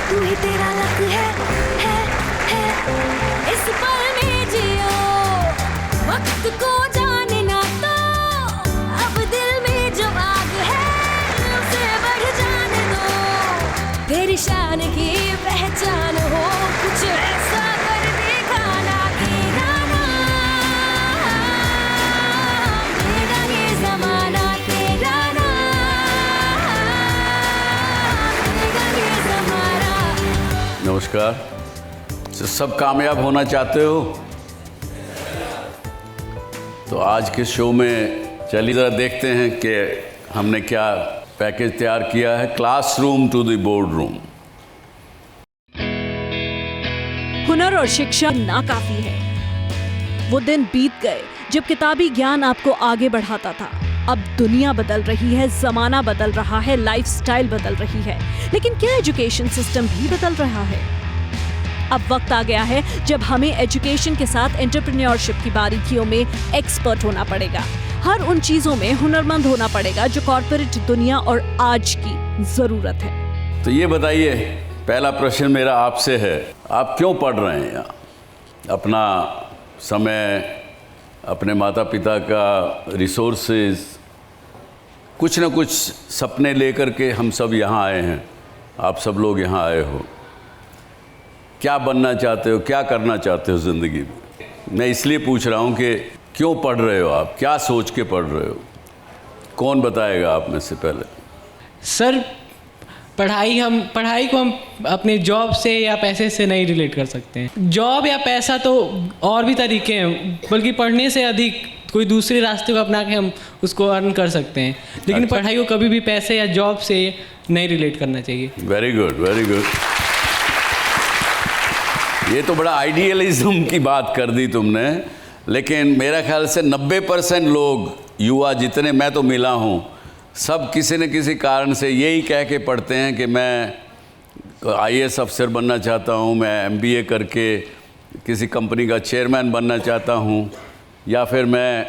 तू ही तेरा लक है इस पल में जियो, वक्त को जाने ना तो, अब दिल में जो आग है उसे बढ़ जाने दो, तेरी शान की पहचान हो, कुछ ऐसा कर दिखाना कि ना मेरा ये जमाना तेरा ना, मेरा ये जमाना। नमस्कार। सब कामयाब होना चाहते हो तो आज के शो में चलिए ज़रा देखते हैं कि हमने क्या पैकेज तैयार किया है। Classroom to the boardroom. हुनर और शिक्षा नाकाफी है। वो दिन बीत गए जब किताबी ज्ञान आपको आगे बढ़ाता था। अब दुनिया बदल रही है, जमाना बदल रहा है, लाइफस्टाइल बदल रही है, लेकिन क्या एजुकेशन सिस्टम भी बदल रहा है? अब वक्त आ गया है जब हमें एजुकेशन के साथ एंटरप्रेन्योरशिप की बारीकियों में एक्सपर्ट होना पड़ेगा। हर उन चीजों में हुनरमंद होना पड़ेगा जो कॉर्पोरेट दुनिया और आज की जरूरत है। तो ये बताइए, पहला प्रश्न मेरा आपसे है, आप क्यों पढ़ रहे हैं यहाँ? अपना समय, अपने माता पिता का रिसोर्सेज, कुछ ना कुछ सपने लेकर के हम सब यहाँ आए हैं। आप सब लोग यहाँ आए हो, क्या बनना चाहते हो, क्या करना चाहते हो ज़िंदगी में? मैं इसलिए पूछ रहा हूँ कि क्यों पढ़ रहे हो आप, क्या सोच के पढ़ रहे हो? कौन बताएगा आप में से पहले? सर, पढ़ाई को हम अपने जॉब से या पैसे से नहीं रिलेट कर सकते हैं। जॉब या पैसा तो और भी तरीके हैं, बल्कि पढ़ने से अधिक कोई दूसरे रास्ते को अपना के हम उसको अर्न कर सकते हैं, लेकिन अच्छा। पढ़ाई को कभी भी पैसे या जॉब से नहीं रिलेट करना चाहिए। Very good, very good. ये तो बड़ा आइडियलिज्म की बात कर दी तुमने, लेकिन मेरा ख्याल से 90% लोग, युवा जितने मैं तो मिला हूँ, सब किसी न किसी कारण से यही कह के पढ़ते हैं कि मैं IAS अफसर बनना चाहता हूँ, मैं MBA करके किसी कंपनी का चेयरमैन बनना चाहता हूँ, या फिर मैं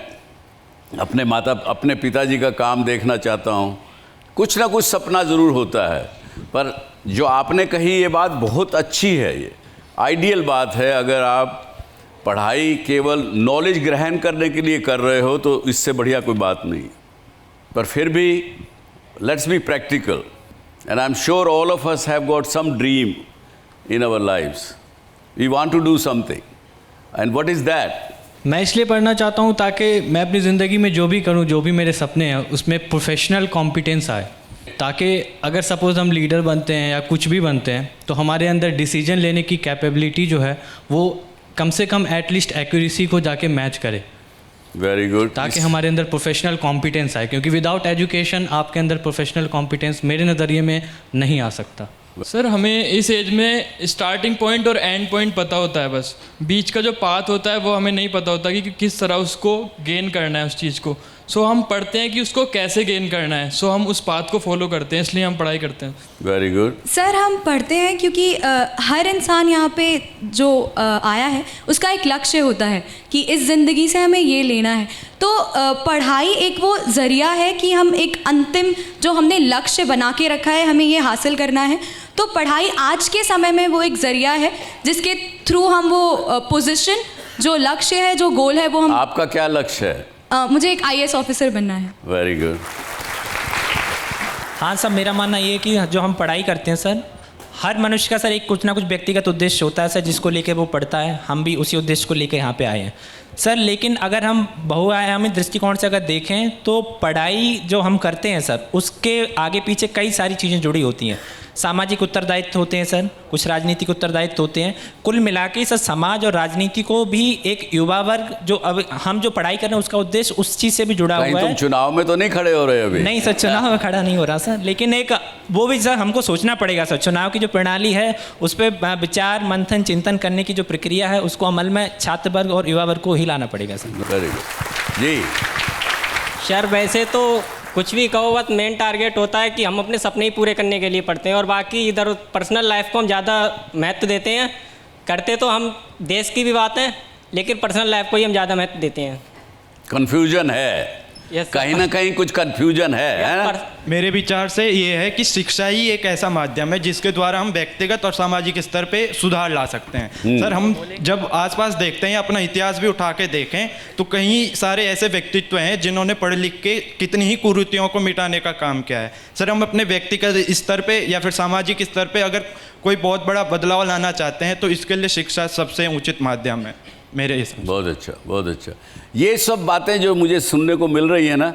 अपने पिताजी का काम देखना चाहता हूँ। कुछ ना कुछ सपना ज़रूर होता है। पर जो आपने कही ये बात बहुत अच्छी है, ये आइडियल बात है। अगर आप पढ़ाई केवल नॉलेज ग्रहण करने के लिए कर रहे हो तो इससे बढ़िया कोई बात नहीं। पर फिर भी let's be practical, and I am sure all of us have got some dream in our lives. We want to do something, and what is that? मैं इसलिए पढ़ना चाहता हूँ ताकि मैं अपनी ज़िंदगी में जो भी करूँ, जो भी मेरे सपने हैं, उसमें प्रोफेशनल कॉम्पिटेंस आए, ताकि अगर सपोज़ हम लीडर बनते हैं या कुछ भी बनते हैं तो हमारे अंदर डिसीजन लेने की कैपेबिलिटी जो है वो कम से कम एटलीस्ट एक्यूरेसी को जाके मैच करे। Very good. ताकि हमारे अंदर प्रोफेशनल कॉम्पिटेंस आए, क्योंकि विदाउट एजुकेशन आपके अंदर प्रोफेशनल कॉम्पिटेंस मेरे नज़रिए में नहीं आ सकता। सर, हमें इस एज में स्टार्टिंग पॉइंट और एंड पॉइंट पता होता है, बस बीच का जो पाथ होता है वो हमें नहीं पता होता कि किस तरह उसको गेन करना है उस चीज़ को। सो हम पढ़ते हैं कि उसको कैसे गेन करना है, सो हम उस पाथ को फॉलो करते हैं, इसलिए हम पढ़ाई करते हैं। Very good. सर, हम पढ़ते हैं क्योंकि हर इंसान यहाँ पे जो आया है उसका एक लक्ष्य होता है कि इस ज़िंदगी से हमें ये लेना है। तो पढ़ाई एक वो ज़रिया है कि हम एक अंतिम जो हमने लक्ष्य बना के रखा है हमें ये हासिल करना है। तो पढ़ाई आज के समय में वो एक ज़रिया है जिसके थ्रू हम वो पोजीशन, जो लक्ष्य है, जो गोल है, वो हम। आपका क्या लक्ष्य है? मुझे एक IAS ऑफिसर बनना है। Very good. हाँ सर, मेरा मानना ये है कि जो हम पढ़ाई करते हैं सर, हर मनुष्य का सर एक कुछ ना कुछ व्यक्तिगत उद्देश्य होता है सर, जिसको लेके वो पढ़ता है। हम भी उसी उद्देश्य को लेके यहाँ पे आए हैं सर। लेकिन अगर हम बहुआयामी दृष्टिकोण से अगर देखें तो पढ़ाई जो हम करते हैं सर, उसके आगे पीछे कई सारी चीज़ें जुड़ी होती हैं। सामाजिक उत्तरदायित्व होते हैं सर, कुछ राजनीतिक उत्तरदायित्व होते हैं। कुल मिला के सर समाज और राजनीति को भी एक युवा वर्ग जो अब हम जो पढ़ाई कर रहे हैं उसका उद्देश्य उस चीज़ से भी जुड़ा हुआ है। तुम चुनाव में तो नहीं खड़े हो रहे अभी? नहीं सर, चुनाव में खड़ा नहीं हो रहा सर, लेकिन एक वो भी सर हमको सोचना पड़ेगा सर। चुनाव की जो प्रणाली है उस पर विचार मंथन चिंतन करने की जो प्रक्रिया है उसको अमल में छात्र वर्ग और युवा वर्ग को ही लाना पड़ेगा सर। वेरी गुड जी। सर, वैसे तो कुछ भी कहो, बस मेन टारगेट होता है कि हम अपने सपने ही पूरे करने के लिए पढ़ते हैं, और बाकी इधर पर्सनल लाइफ को हम ज़्यादा महत्व देते हैं। करते तो हम देश की भी बात है, लेकिन पर्सनल लाइफ को ही हम ज़्यादा महत्व देते हैं। कन्फ्यूजन है, Yes, sir. कहीं ना कहीं कुछ कंफ्यूजन है ना? मेरे विचार से ये है कि शिक्षा ही एक ऐसा माध्यम है जिसके द्वारा हम व्यक्तिगत और सामाजिक स्तर पे सुधार ला सकते हैं। सर, हम जब आसपास देखते हैं, अपना इतिहास भी उठा के देखें तो कई सारे ऐसे व्यक्तित्व हैं जिन्होंने पढ़ लिख के कितनी ही कुरीतियों को मिटाने का काम किया है। सर, हम अपने व्यक्तिगत स्तर पे या फिर सामाजिक स्तर पे अगर कोई बहुत बड़ा बदलाव लाना चाहते हैं तो इसके लिए शिक्षा सबसे उचित माध्यम है मेरे हिसाब से। बहुत अच्छा, बहुत अच्छा। ये सब बातें जो मुझे सुनने को मिल रही है ना,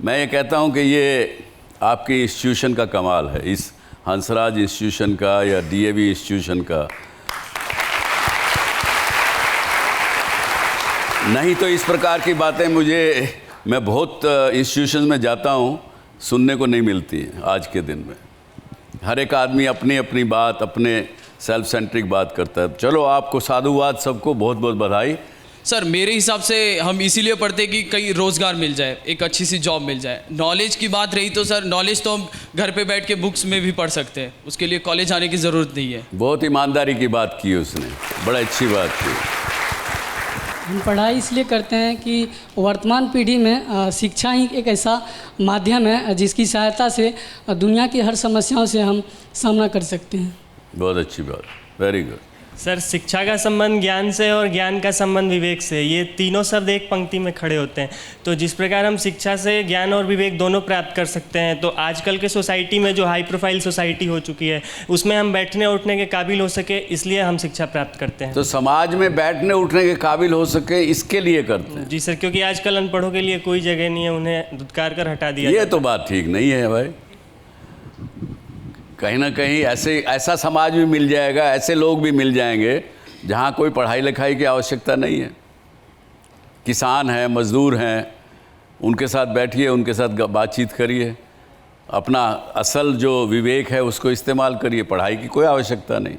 मैं ये कहता हूँ कि ये आपकी इंस्टीट्यूशन का कमाल है, इस हंसराज इंस्टीट्यूशन का या डीएवी इंस्टीट्यूशन का। नहीं तो इस प्रकार की बातें मैं बहुत इंस्टीट्यूशन में जाता हूँ, सुनने को नहीं मिलती हैं आज के दिन में। हर एक आदमी अपनी अपनी बात, अपने सेल्फ सेंट्रिक बात करता है। चलो, आपको साधुवाद, सबको बहुत बहुत बधाई। सर, मेरे हिसाब से हम इसीलिए पढ़ते हैं कि कहीं रोज़गार मिल जाए, एक अच्छी सी जॉब मिल जाए। नॉलेज की बात रही तो सर, नॉलेज तो हम घर पे बैठ के बुक्स में भी पढ़ सकते हैं, उसके लिए कॉलेज आने की ज़रूरत नहीं है। बहुत ईमानदारी की बात की उसने, बड़ा अच्छी बात की। हम पढ़ाई इसलिए करते हैं कि वर्तमान पीढ़ी में शिक्षा ही एक ऐसा माध्यम है जिसकी सहायता से दुनिया की हर समस्याओं से हम सामना कर सकते हैं। बहुत अच्छी बात, वेरी गुड। सर, शिक्षा का संबंध ज्ञान से और ज्ञान का संबंध विवेक से, ये तीनों शब्द एक पंक्ति में खड़े होते हैं। तो जिस प्रकार हम शिक्षा से ज्ञान और विवेक दोनों प्राप्त कर सकते हैं, तो आजकल के सोसाइटी में जो हाई प्रोफाइल सोसाइटी हो चुकी है, उसमें हम बैठने उठने के काबिल हो सके, इसलिए हम शिक्षा प्राप्त करते हैं। तो समाज में बैठने उठने के काबिल हो सके, इसके लिए करते हैं? जी सर, क्योंकि आजकल अनपढ़ों के लिए कोई जगह नहीं है, उन्हें धुतकार कर हटा दिया। ये तो बात ठीक नहीं है भाई। कहीं ना कहीं ऐसा समाज भी मिल जाएगा, ऐसे लोग भी मिल जाएंगे जहाँ कोई पढ़ाई लिखाई की आवश्यकता नहीं है। किसान हैं, मजदूर हैं, उनके साथ बैठिए, उनके साथ बातचीत करिए, अपना असल जो विवेक है उसको इस्तेमाल करिए, पढ़ाई की कोई आवश्यकता नहीं।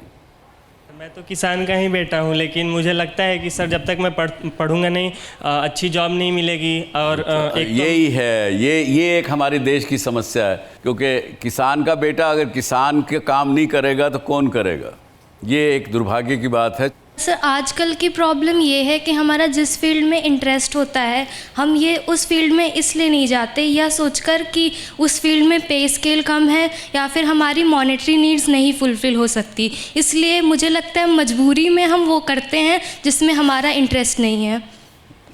मैं तो किसान का ही बेटा हूँ, लेकिन मुझे लगता है कि सर जब तक मैं पढ़ूंगा नहीं, अच्छी जॉब नहीं मिलेगी। और यही है, ये एक हमारे देश की समस्या है, क्योंकि किसान का बेटा अगर किसान के काम नहीं करेगा तो कौन करेगा? ये एक दुर्भाग्य की बात है। सर, आजकल की प्रॉब्लम ये है कि हमारा जिस फील्ड में इंटरेस्ट होता है, हम ये उस फील्ड में इसलिए नहीं जाते या सोचकर कि उस फील्ड में पे स्केल कम है या फिर हमारी मॉनेटरी नीड्स नहीं फुलफ़िल हो सकती, इसलिए मुझे लगता है मजबूरी में हम वो करते हैं जिसमें हमारा इंटरेस्ट नहीं है।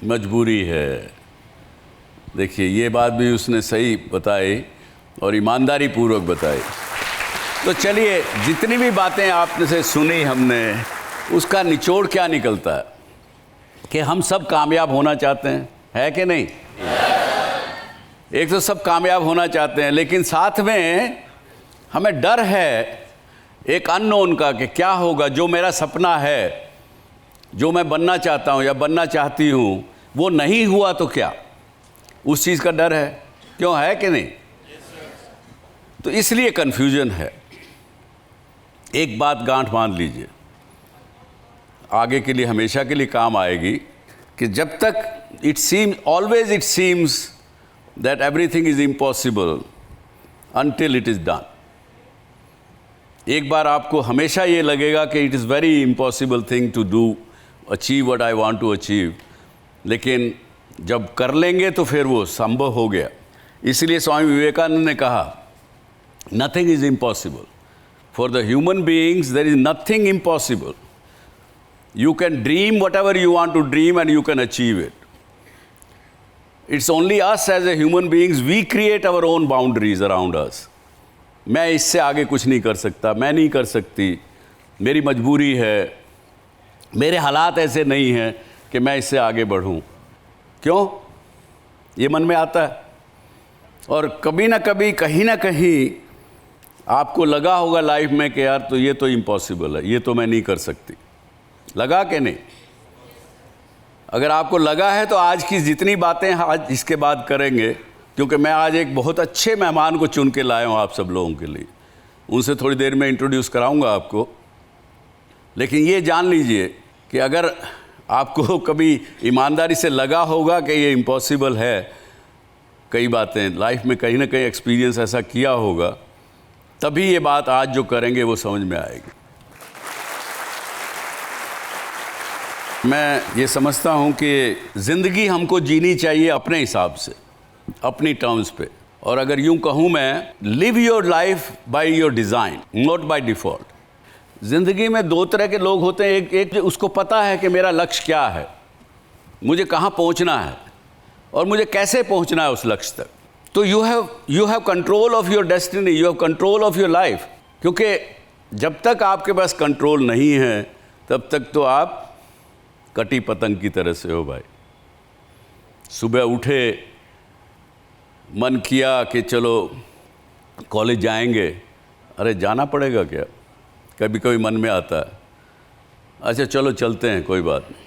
मजबूरी है। देखिए, ये बात भी उसने सही बताई और ईमानदारी पूर्वक बताई। तो चलिए, जितनी भी बातें आपने से सुनी हमने, उसका निचोड़ क्या निकलता है कि हम सब कामयाब होना चाहते हैं, है कि नहीं? एक तो सब कामयाब होना चाहते हैं, लेकिन साथ में हमें डर है एक अननोन का कि क्या होगा, जो मेरा सपना है, जो मैं बनना चाहता हूँ या बनना चाहती हूँ, वो नहीं हुआ तो क्या? उस चीज़ का डर है। क्यों, है कि नहीं? तो इसलिए कन्फ्यूजन है। एक बात गांठ बांध लीजिए, आगे के लिए, हमेशा के लिए काम आएगी, कि जब तक always it seems that everything is impossible until it is done. एक बार आपको हमेशा ये लगेगा कि it is very impossible thing to do, achieve what I want to achieve, लेकिन जब कर लेंगे तो फिर वो संभव हो गया। इसलिए स्वामी विवेकानंद ने कहा, nothing is impossible for the human beings, there is nothing impossible. You can dream whatever you want to dream and you can achieve it. It's only us as a human beings, we create our own boundaries around us. मैं इससे आगे कुछ नहीं कर सकता, मैं नहीं कर सकती, मेरी मजबूरी है, मेरे हालात ऐसे नहीं हैं कि मैं इससे आगे बढ़ूं। क्यों? ये मन में आता है। और कभी ना कभी, कहीं ना कहीं आपको लगा होगा लाइफ में कि यार तो ये तो इम्पॉसिबल है, ये तो मैं नहीं कर सकती। लगा कि नहीं? अगर आपको लगा है तो आज की जितनी बातें आज इसके बाद करेंगे, क्योंकि मैं आज एक बहुत अच्छे मेहमान को चुन के लाया हूँ आप सब लोगों के लिए, उनसे थोड़ी देर में इंट्रोड्यूस कराऊंगा आपको। लेकिन ये जान लीजिए कि अगर आपको कभी ईमानदारी से लगा होगा कि ये इम्पॉसिबल है, कई बातें लाइफ में कहीं ना कहीं एक्सपीरियंस ऐसा किया होगा, तभी ये बात आज जो करेंगे वो समझ में आएगी। मैं ये समझता हूँ कि ज़िंदगी हमको जीनी चाहिए अपने हिसाब से, अपनी टर्म्स पे। और अगर यूं कहूं मैं, live your life by your design, not by default. ज़िंदगी में दो तरह के लोग होते हैं, एक उसको पता है कि मेरा लक्ष्य क्या है, मुझे कहाँ पहुंचना है और मुझे कैसे पहुंचना है उस लक्ष्य तक। तो you have control of your destiny, you have control of your life. क्योंकि जब तक आपके पास कंट्रोल नहीं है तब तक तो आप कटी पतंग की तरह से हो भाई। सुबह उठे, मन किया कि चलो कॉलेज जाएंगे, अरे जाना पड़ेगा क्या, कभी कभी मन में आता है, अच्छा चलो चलते हैं, कोई बात नहीं।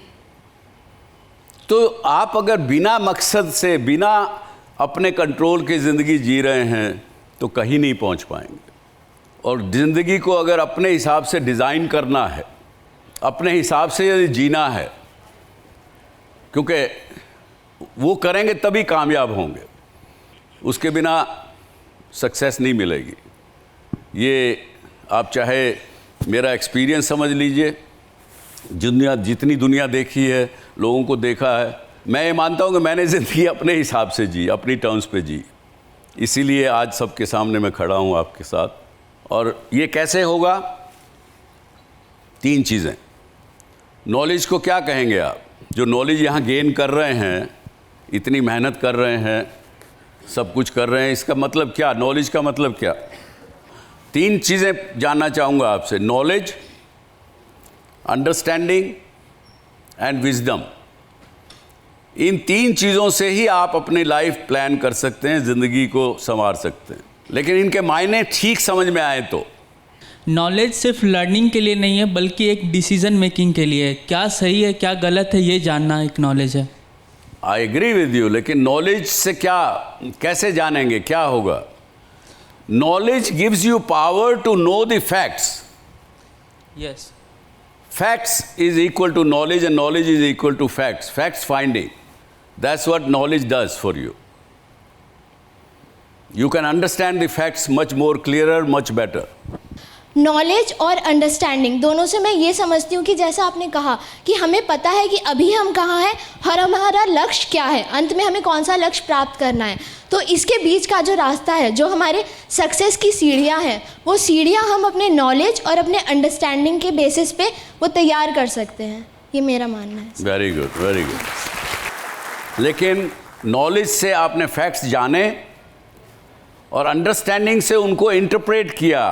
तो आप अगर बिना मकसद से, बिना अपने कंट्रोल की ज़िंदगी जी रहे हैं तो कहीं नहीं पहुंच पाएंगे। और ज़िंदगी को अगर अपने हिसाब से डिज़ाइन करना है, अपने हिसाब से यदि जीना है, क्योंकि वो करेंगे तभी कामयाब होंगे, उसके बिना सक्सेस नहीं मिलेगी। ये आप चाहे मेरा एक्सपीरियंस समझ लीजिए, जितनी दुनिया देखी है, लोगों को देखा है, मैं ये मानता हूँ कि मैंने ज़िंदगी अपने हिसाब से जी, अपनी टर्म्स पे जी। इसीलिए आज सबके सामने मैं खड़ा हूँ आपके साथ। और ये कैसे होगा? 3 चीज़ें। नॉलेज को क्या कहेंगे आप? जो नॉलेज यहाँ गेन कर रहे हैं, इतनी मेहनत कर रहे हैं, सब कुछ कर रहे हैं, इसका मतलब क्या? नॉलेज का मतलब क्या? 3 चीज़ें जानना चाहूँगा आपसे। Knowledge, understanding and wisdom. इन 3 चीज़ों से ही आप अपनी लाइफ प्लान कर सकते हैं, ज़िंदगी को संवार सकते हैं। लेकिन इनके मायने ठीक समझ में आए तो। नॉलेज सिर्फ लर्निंग के लिए नहीं है, बल्कि एक डिसीजन मेकिंग के लिए है। क्या सही है, क्या गलत है, ये जानना एक नॉलेज है। आई एग्री विद यू, लेकिन नॉलेज से क्या, कैसे जानेंगे, क्या होगा? Knowledge gives you power to know the facts. Yes, facts is equal to knowledge and knowledge is equal to facts. Facts finding, that's what knowledge does for you. You can understand the facts much more clearer, much better. Knowledge और understanding दोनों से मैं ये समझती हूँ कि जैसा आपने कहा कि हमें पता है कि अभी हम कहाँ हैं और हमारा लक्ष्य क्या है, अंत में हमें कौन सा लक्ष्य प्राप्त करना है। तो इसके बीच का जो रास्ता है, जो हमारे सक्सेस की सीढ़ियाँ हैं, वो सीढ़ियाँ हम अपने नॉलेज और अपने अंडरस्टैंडिंग के बेसिस पे वो तैयार कर सकते हैं। ये मेरा मानना है। Very good, very good. लेकिन नॉलेज से आपने फैक्ट्स जाने और अंडरस्टैंडिंग से उनको इंटरप्रेट किया।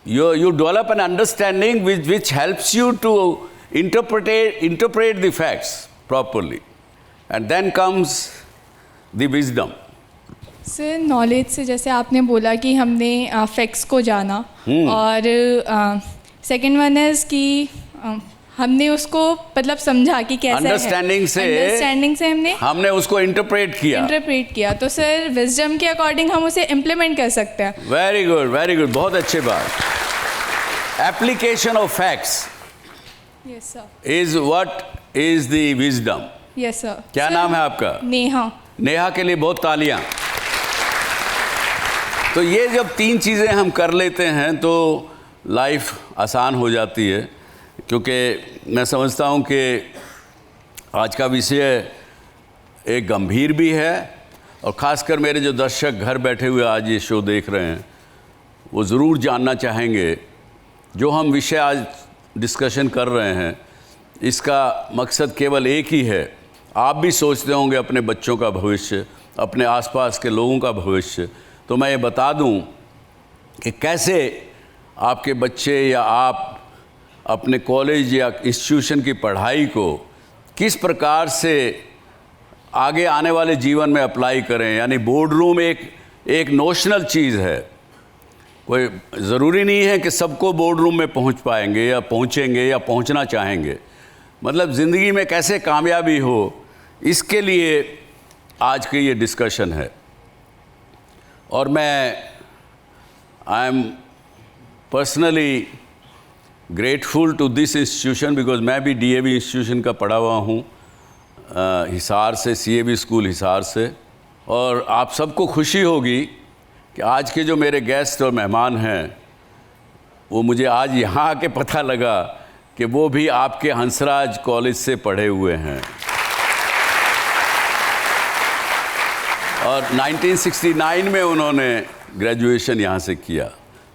You develop an understanding which helps you to interpret the facts properly, and then comes the wisdom. Sir, knowledge से जैसे आपने बोला कि हमने फैक्ट्स को जाना, और सेकंड वन इज कि हमने उसको मतलब समझा कि कैसा है। अंडरस्टैंडिंग से हमने उसको इंटरप्रेट किया। तो सर, विजडम के अकॉर्डिंग हम उसे इम्प्लीमेंट कर सकते हैं। वेरी गुड, वेरी गुड, बहुत अच्छी बात। Application of facts yes sir is what is the wisdom. Yes sir. क्या नाम है आपका? नेहा। नेहा के लिए बहुत तालियां। तो ये जब 3 चीज़ें हम कर लेते हैं तो लाइफ आसान हो जाती है। क्योंकि मैं समझता हूँ कि आज का विषय एक गंभीर भी है, और ख़ासकर मेरे जो दर्शक घर बैठे हुए आज ये शो देख रहे हैं, वो ज़रूर जानना चाहेंगे जो हम विषय आज डिस्कशन कर रहे हैं, इसका मकसद केवल एक ही है। आप भी सोचते होंगे अपने बच्चों का भविष्य, अपने आसपास के लोगों का भविष्य। तो मैं ये बता दूं कि कैसे आपके बच्चे या आप अपने कॉलेज या इंस्टीट्यूशन की पढ़ाई को किस प्रकार से आगे आने वाले जीवन में अप्लाई करें। यानी बोर्ड रूम एक नोशनल चीज़ है, कोई ज़रूरी नहीं है कि सबको बोर्ड रूम में पहुंच पाएंगे या पहुंचेंगे या पहुंचना चाहेंगे। मतलब ज़िंदगी में कैसे कामयाबी हो, इसके लिए आज की ये डिस्कशन है। और मैं I am personally grateful to this institution, because मैं भी DAV इंस्टीट्यूशन का पढ़ा हुआ हूँ, हिसार से, CAV स्कूल हिसार से। और आप सबको खुशी होगी कि आज के जो मेरे गेस्ट और मेहमान हैं, वो मुझे आज यहाँ आके पता लगा कि वो भी आपके हंसराज कॉलेज से पढ़े हुए हैं। और 1969 में उन्होंने ग्रेजुएशन यहाँ से किया।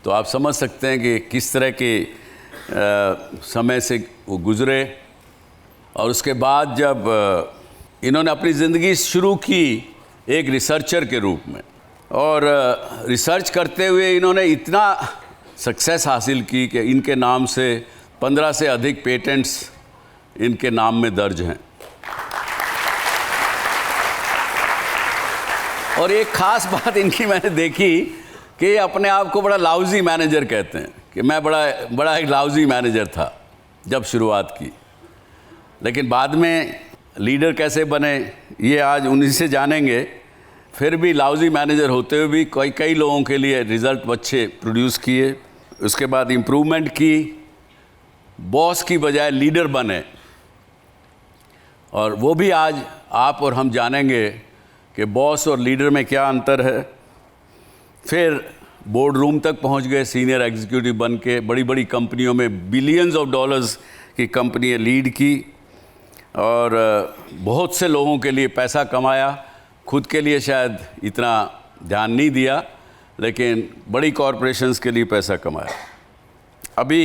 तो आप समझ सकते हैं कि किस तरह के समय से वो गुज़रे। और उसके बाद जब इन्होंने अपनी ज़िंदगी शुरू की एक रिसर्चर के रूप में, और रिसर्च करते हुए इन्होंने इतना सक्सेस हासिल की कि इनके नाम से 15 से अधिक पेटेंट्स इनके नाम में दर्ज हैं। और एक ख़ास बात इनकी मैंने देखी कि ये अपने आप को बड़ा लाउजी मैनेजर कहते हैं कि मैं बड़ा एक लाउजी मैनेजर था जब शुरुआत की, लेकिन बाद में लीडर कैसे बने ये आज उन्हीं से जानेंगे। फिर भी लाउजी मैनेजर होते हुए भी कई लोगों के लिए रिज़ल्ट अच्छे प्रोड्यूस किए। उसके बाद इम्प्रूवमेंट की, बॉस की बजाय लीडर बने, और वो भी आज आप और हम जानेंगे कि बॉस और लीडर में क्या अंतर है। फिर बोर्ड रूम तक पहुंच गए, सीनियर एग्जीक्यूटिव बन के बड़ी बड़ी कंपनियों में बिलियंस ऑफ डॉलर्स की कंपनियां लीड की, और बहुत से लोगों के लिए पैसा कमाया। खुद के लिए शायद इतना ध्यान नहीं दिया, लेकिन बड़ी कॉरपोरेशंस के लिए पैसा कमाया। अभी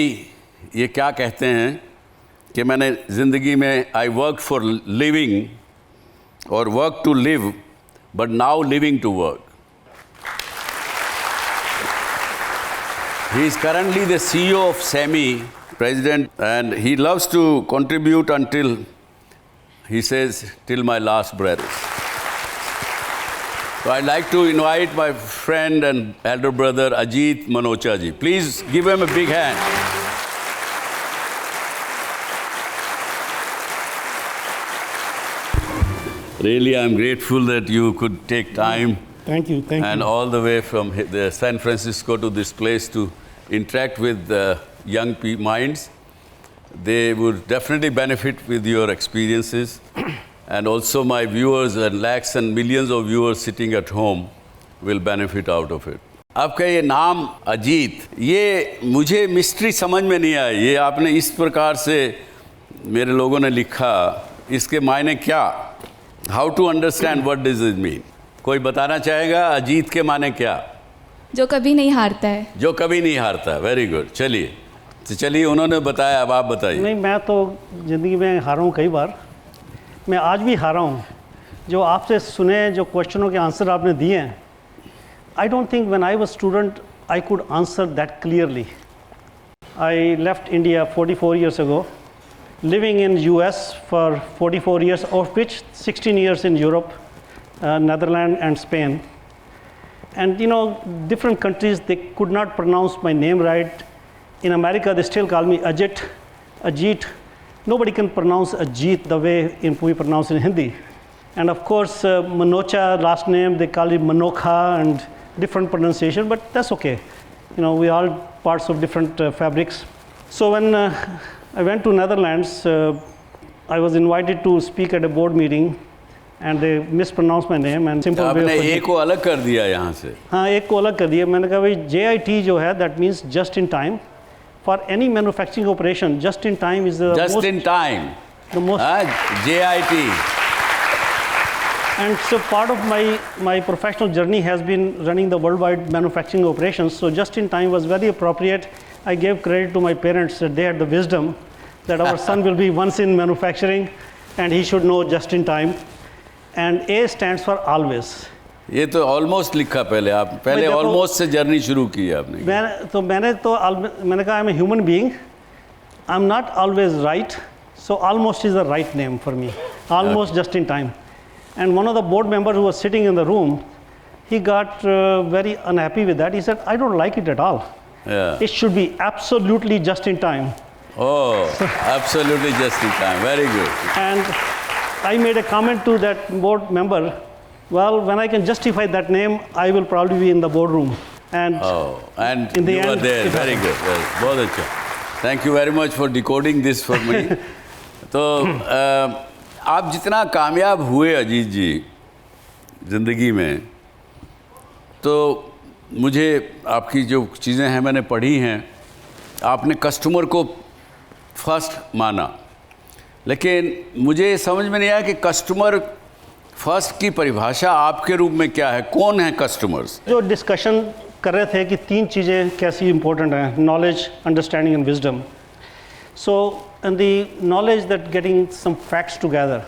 ये क्या कहते हैं कि मैंने ज़िंदगी में आई वर्क फॉर लिविंग और work to live, but now living to work. He is currently the CEO of SEMI, president, and he loves to contribute until, he says, till my last breath. So I'd like to invite my friend and elder brother Ajit Manocha ji. Please give him a big hand. Really, I'm grateful that you could take time. Thank you. And all the way from the San Francisco to this place to interact with young minds. They would definitely benefit with your experiences. And also my viewers and lakhs and millions of viewers sitting at home will benefit out of it. आपका ये नाम अजीत, ये मुझे mystery समझ में नहीं आई। ये आपने इस प्रकार से मेरे लोगों ने लिखा, इसके मायने क्या? How to understand what does it mean? कोई बताना चाहेगा अजीत के माने क्या? जो कभी नहीं हारता है। जो कभी नहीं हारता। Very good. चलिए तो चलिए, उन्होंने बताया, अब आप बताइए। नहीं, मैं तो ज़िंदगी में हारा हूँ कई बार, मैं आज भी हारा हूँ। जो आपसे सुने, जो क्वेश्चनों के आंसर आपने दिए हैं, I don't think when I was student I could answer that clearly. I left India 44 years ago, living in US for 44 years, of which 16 years in Europe, Netherlands and Spain. And you know, different countries, they could not pronounce my name right. In America, they still call me Ajit, Ajit. Nobody can pronounce Ajit the way we pronounce in Hindi. And of course, Manocha, last name, they call it Manokha, and different pronunciation, but that's okay. You know, we all parts of different fabrics. So when I went to Netherlands, I was invited to speak at a board meeting, and they mispronounced my name and simple way of. आपने एक को अलग कर दिया यहाँ से। हाँ, एक को अलग कर दिया। मैंने कहा भाई JIT जो है, that means just in time. For any manufacturing operation, just in time is the just most. In time. The most. JIT. And so part of my professional journey has been running the worldwide manufacturing operations. So just in time was very appropriate. I gave credit to my parents that they had the wisdom that our son will be once in manufacturing and he should know just in time. And A stands for always. ये तो almost लिखा पहले, आप पहले almost से journey शुरू की है आपने। मैंने कहा I'm a human being. I'm not always right. So almost is the right name for me. Almost just in time. And one of the board members who was sitting in the room, he got very unhappy with that. He said, I don't like it at all. Yeah. It should be absolutely just in time. Oh, absolutely just in time. Very good. And I made a comment to that board member, well, when I can justify that name, I will probably be in the boardroom. And in the end, were there. Very good. बहुत अच्छा. Thank you very much for decoding this for me. तो आप जितना कामयाब हुए अजीत जी ज़िंदगी में, तो मुझे आपकी जो चीज़ें हैं मैंने पढ़ी हैं, आपने कस्टमर को फर्स्ट माना, लेकिन मुझे समझ में नहीं आया कि कस्टमर फर्स्ट की परिभाषा आपके रूप में क्या है? कौन है कस्टमर्स? जो डिस्कशन कर रहे थे कि 3 चीज़ें कैसी इंपॉर्टेंट हैं, knowledge, understanding and wisdom. So and the knowledge that getting some facts together,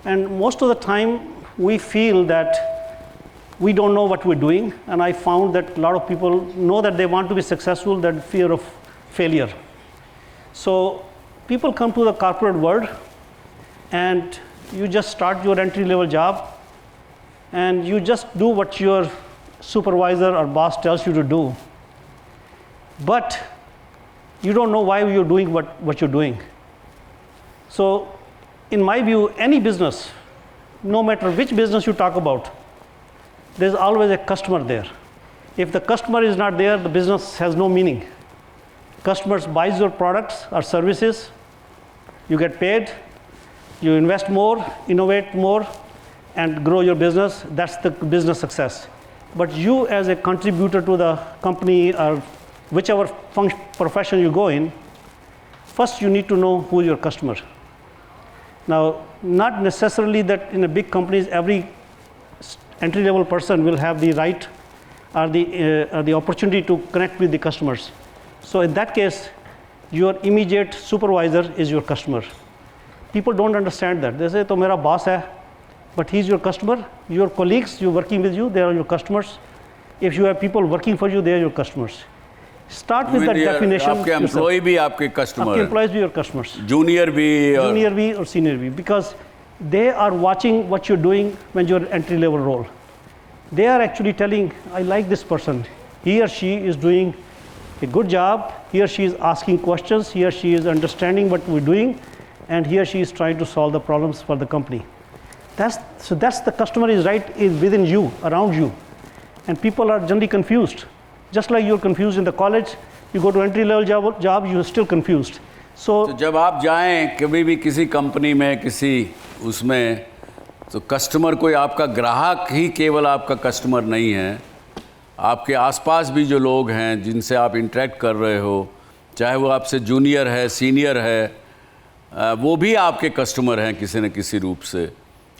and most of the time we feel that we don't know what we're doing, and I found that a lot of people know that they want to be successful, that fear of failure. So people come to the corporate world and you just start your entry level job and you just do what your supervisor or boss tells you to do, but you don't know why you're doing what you're doing. So in my view, any business, no matter which business you talk about, there's always a customer there. If the customer is not there, the business has no meaning. Customers buys your products or services, you get paid, you invest more, innovate more, and grow your business. That's the business success. But you as a contributor to the company or whichever profession you go in, first you need to know who is your customer. Now, not necessarily that in a big companies every entry-level person will have the right or the opportunity to connect with the customers. So in that case, your immediate supervisor is your customer. People don't understand that. They say, "To mera boss hai," but he's your customer. Your colleagues, you working with you, they are your customers. If you have people working for you, they are your customers. Start with that definition. आपके employee भी आपके customer. आपके employees भी your customers. Junior भी और senior भी, because they are watching what you're doing when you're entry level role. They are actually telling, "I like this person. He or she is doing a good job. He or she is asking questions. He or she is understanding what we're doing, and he or she is trying to solve the problems for the company." That's the customer is right is within you, around you, and people are generally confused. Just like you're confused in the college, you go to entry level job, you're still confused. तो जब आप जाएं कभी भी किसी company में किसी उसमें, तो कस्टमर कोई आपका ग्राहक ही केवल आपका कस्टमर नहीं है. आपके आसपास भी जो लोग हैं जिनसे आप इंटरेक्ट कर रहे हो, चाहे वो आपसे जूनियर है, सीनियर है, वो भी आपके कस्टमर हैं किसी न किसी रूप से.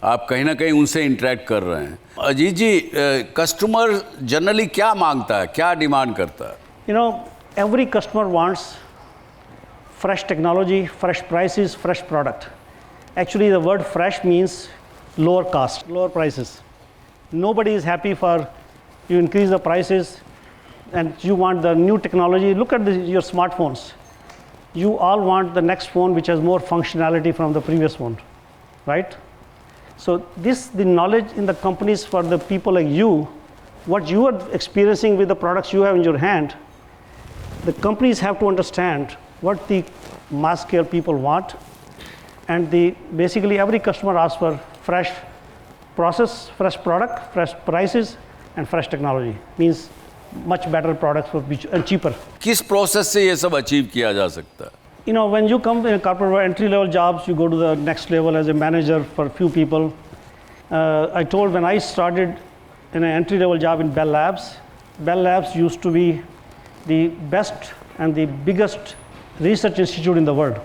आप कहीं ना कहीं उनसे इंटरेक्ट कर रहे हैं. अजीत जी, कस्टमर जनरली क्या मांगता है, क्या डिमांड करता है? You know, every customer wants fresh technology, fresh prices, fresh product. Actually, the word fresh means lower cost, lower prices. Nobody is happy for you increase the prices and you want the new technology. Look at your smartphones. You all want the next phone which has more functionality from the previous one, right? So the knowledge in the companies for the people like you, what you are experiencing with the products you have in your hand, the companies have to understand what the mass scale people want, and basically every customer asks for fresh process, fresh product, fresh prices, and fresh technology. Means much better products and cheaper. किस process से ये सब achieve किया जा सकता है? You know, when you come in corporate entry level jobs, you go to the next level as a manager for few people. I told when I started in an entry level job in Bell Labs used to be the best and the biggest research institute in the world,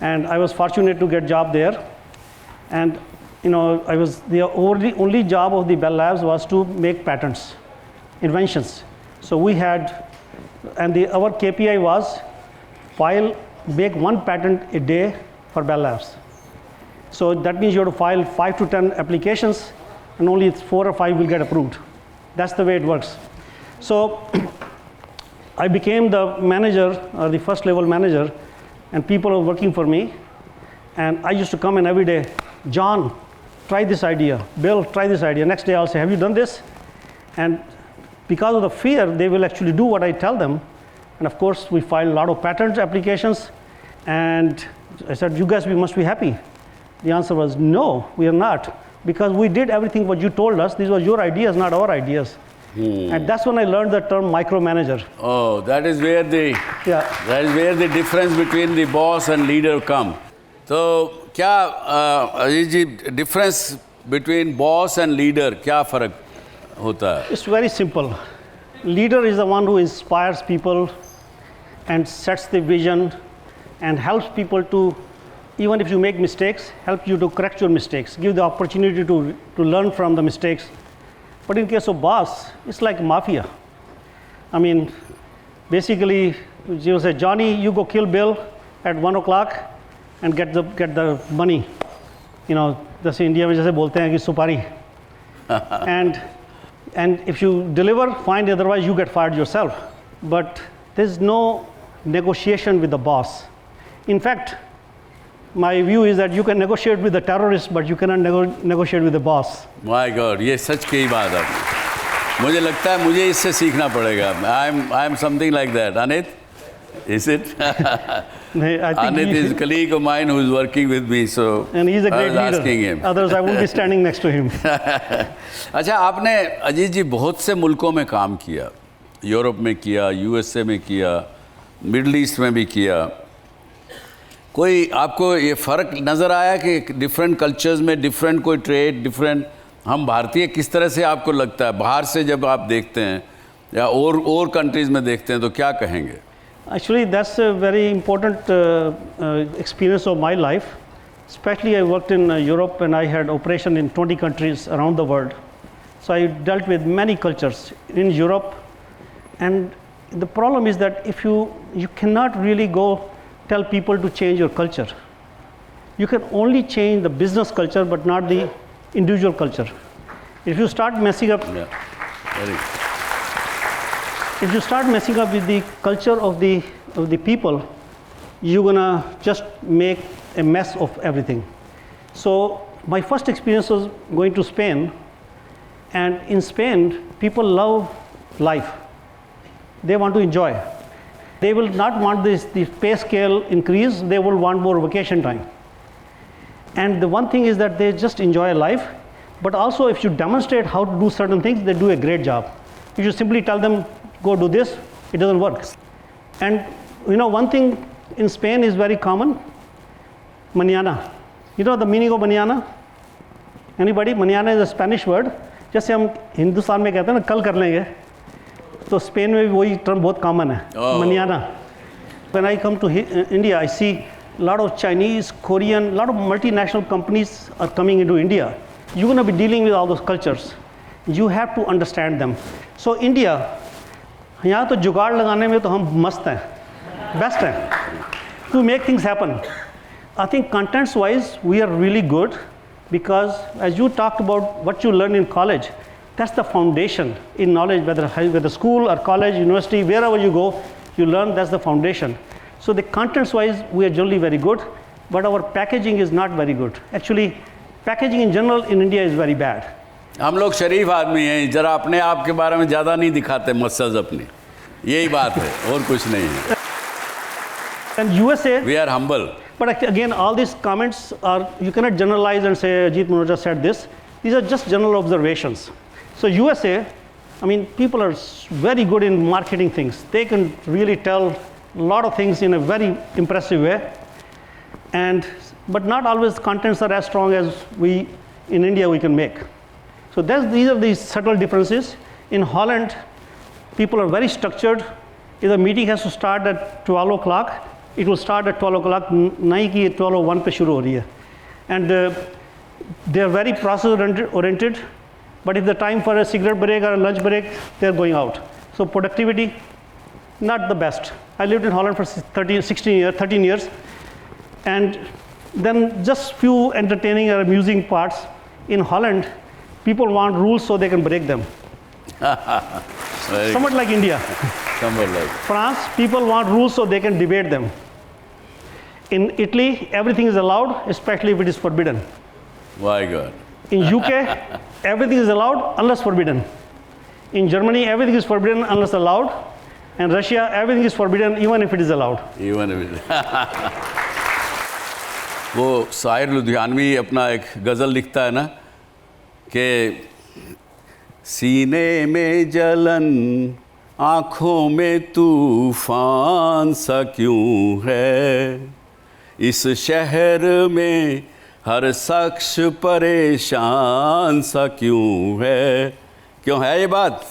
and I was fortunate to get job there. And you know, I was the only job of the Bell Labs was to make patents, inventions. So we had, and our KPI was make 1 patent a day for Bell Labs. So that means you have to file 5 to 10 applications, and only 4 or 5 will get approved. That's the way it works. So I became the manager, or the first level manager, and people were working for me. And I used to come in every day, "John, try this idea. Bill, try this idea." Next day I'll say, "Have you done this?" And because of the fear, they will actually do what I tell them. And of course, we filed a lot of patent applications. And I said, "You guys, we must be happy." The answer was, "No, we are not. Because we did everything what you told us. These were your ideas, not our ideas." And that's when I learned the term micromanager. Oh, that is where the difference between the boss and leader come. So, क्या अजीत जी, difference between boss and leader क्या फर्क होता है? It's very simple. Leader is the one who inspires people and sets the vision and helps people to even if you make mistakes, help you to correct your mistakes, give the opportunity to learn from the mistakes. But in case of boss, it's like mafia. I mean, basically, you say, Johnny, you go kill Bill at 1 o'clock and get the money. You know, जैसे India में जैसे बोलते हैं कि सुपारी. And if you deliver, fine, otherwise you get fired yourself. But there's no negotiation with the boss. In fact, my view is that you can negotiate with the terrorist, but you cannot negotiate with the boss. My God, ये सच की बात है. मुझे लगता है मुझे इससे सीखना पड़ेगा. I am something like that. Anit, is it? I think Anit is a colleague of mine who is working with me, so and he's a great I was leader. asking him. Otherwise, I won't be standing next to him. अच्छा, आपने अजीत जी बहुत से मुल्कों में काम किया. Europe में किया, यूएसए में किया, मिडल ईस्ट में भी किया. कोई आपको ये फ़र्क नज़र आया कि डिफरेंट कल्चर्स में डिफरेंट कोई ट्रेड, डिफरेंट हम भारतीय किस तरह से आपको लगता है बाहर से जब आप देखते हैं या और कंट्रीज़ में देखते हैं तो क्या कहेंगे? Actually, that's a very important experience of my life. Especially, I worked in Europe and I had operation in 20 countries around the world. So I dealt with many cultures in Europe. And the problem is that if you cannot really go tell people to change your culture. You can only change the business culture, but not the individual culture. If you start messing up, if you start messing up with the culture of the people, you're gonna just make a mess of everything. So my first experience was going to Spain, and in Spain, people love life. They want to enjoy. They will not want the pay scale increase, they will want more vacation time. And the one thing is that they just enjoy life, but also if you demonstrate how to do certain things, they do a great job. If you simply tell them, go do this, it doesn't work. And you know, one thing in Spain is very common, mañana. You know the meaning of mañana? Anybody? Mañana is a Spanish word. जैसे हम हिंदुस्तान में कहते हैं ना कल कर लेंगे, तो स्पेन में भी वही टर्म बहुत कॉमन है, mañana. When I come to India, I see a lot of Chinese, Korean, a lot of multinational companies are coming into India. You're going to be dealing with all those cultures. You have to understand them. So India, यहाँ तो जुगाड़ लगाने में तो हम मस्त हैं, best हैं, to make things happen. I think contents wise we are really good, because as you talked about what you learn in college, that's the foundation in knowledge, whether school or college, university, wherever you go, you learn, that's the foundation. So the contents wise we are generally very good, but our packaging is not very good. Actually, packaging in general in India is very bad. हम लोग शरीफ आदमी हैं, जरा अपने आप के बारे में ज़्यादा नहीं दिखाते मसज अपनी, यही बात है और कुछ नहीं है. And USA, we are humble. But again, all these comments are, you cannot generalize and say Ajit Manocha said this. These are just general observations. So USA, I mean, people are very good in marketing things. They can really tell a lot of things in a very impressive way. But not always contents are as strong as we in India we can make. So these are the subtle differences. In Holland, people are very structured. If the meeting has to start at 12 o'clock, it will start at 12 o'clock, नहीं कि 12:01 पे शुरू हो रही है. And they are very process oriented. But if the time for a cigarette break or a lunch break, they are going out. So productivity, not the best. I lived in Holland for 13 years. And then just few entertaining or amusing parts. In Holland, people want rules so they can break them. Somewhat like India. Somewhat like France, people want rules so they can debate them. In Italy, everything is allowed, especially if it is forbidden. My God. In UK, everything is allowed unless forbidden. In Germany, everything is forbidden unless allowed. And Russia, everything is forbidden even if it is allowed. Even if it is. वो शायर लुधियानवी अपना एक गज़ल लिखता है ना कि सीने में जलन आँखों में तूफान सा क्यों है, इस शहर में हर शख्स परेशान सा क्यों है. क्यों है ये बात?